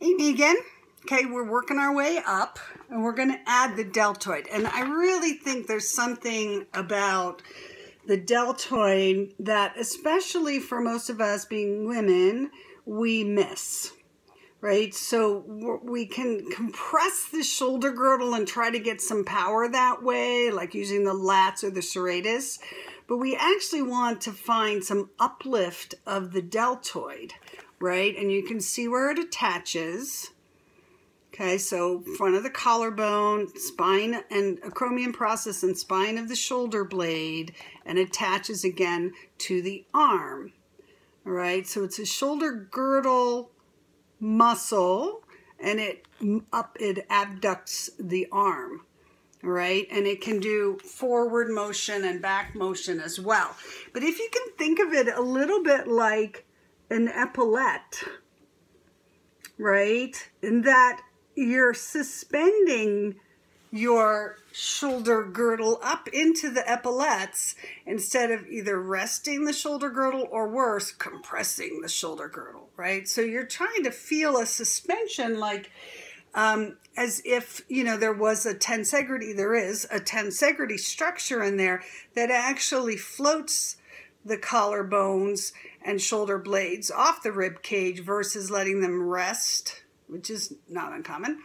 Amy again. Okay, we're working our way up and we're going to add the deltoid. And I really think there's something about the deltoid that, especially for most of us being women, we miss, right? So we can compress the shoulder girdle and try to get some power that way, like using the lats or the serratus. But we actually want to find some uplift of the deltoid, right? And you can see where it attaches. Okay, so front of the collarbone, spine and acromion process and spine of the shoulder blade, and attaches again to the arm. All right, so it's a shoulder girdle muscle, and it abducts the arm. All right, and it can do forward motion and back motion as well. But if you can think of it a little bit like an epaulette, right, in that you're suspending your shoulder girdle up into the epaulettes instead of either resting the shoulder girdle or worse, compressing the shoulder girdle, right? So you're trying to feel a suspension like as if, you know, there was a tensegrity, there is a tensegrity structure in there that actually floats the collarbones and shoulder blades off the rib cage versus letting them rest, which is not uncommon,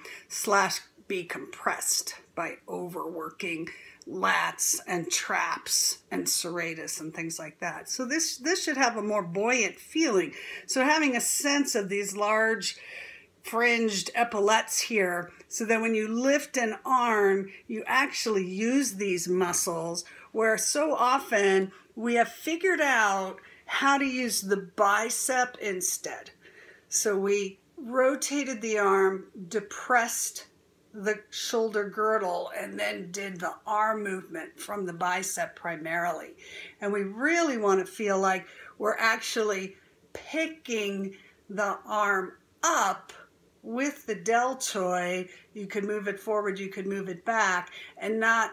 / be compressed by overworking lats and traps and serratus and things like that. So this should have a more buoyant feeling. So having a sense of these large fringed epaulettes here, so that when you lift an arm, you actually use these muscles, where so often we have figured out how to use the bicep instead. So we rotated the arm, depressed the shoulder girdle, and then did the arm movement from the bicep primarily. And we really want to feel like we're actually picking the arm up with the deltoid. You could move it forward, you could move it back, and not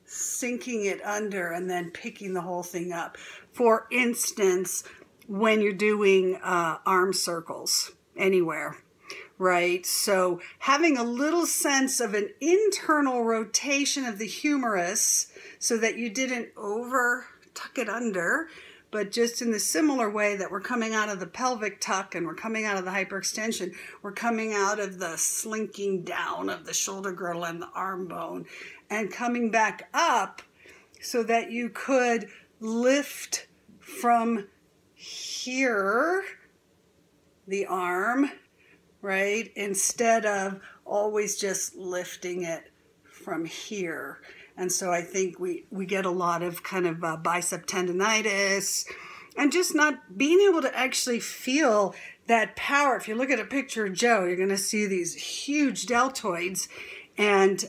sinking it under and then picking the whole thing up. For instance, when you're doing arm circles anywhere, right? So having a little sense of an internal rotation of the humerus so that you didn't tuck it under, but just in the similar way that we're coming out of the pelvic tuck and we're coming out of the hyperextension, we're coming out of the slinking down of the shoulder girdle and the arm bone and coming back up so that you could lift from here, the arm, right? Instead of always just lifting it from here. And so I think we get a lot of kind of bicep tendonitis and just not being able to actually feel that power. If you look at a picture of Joe, you're going to see these huge deltoids. And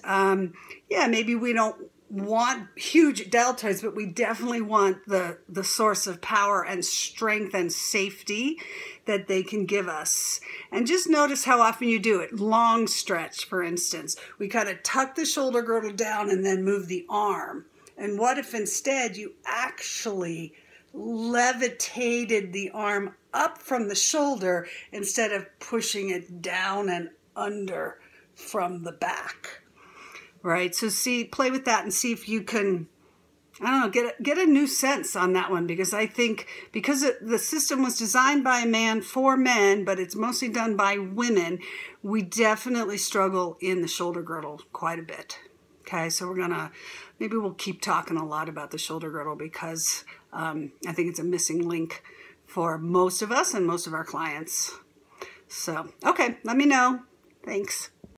yeah, maybe we don't want huge deltoids, but we definitely want the source of power and strength and safety that they can give us. And just notice how often you do it. Long stretch, for instance. We kind of tuck the shoulder girdle down and then move the arm. And what if instead you actually levitated the arm up from the shoulder instead of pushing it down and under from the back? Right, so play with that and see if you can, I don't know, get a new sense on that one, because I think because the system was designed by a man for men, but it's mostly done by women, we definitely struggle in the shoulder girdle quite a bit. Okay, so maybe we'll keep talking a lot about the shoulder girdle, because I think it's a missing link for most of us and most of our clients. So, okay, let me know. Thanks.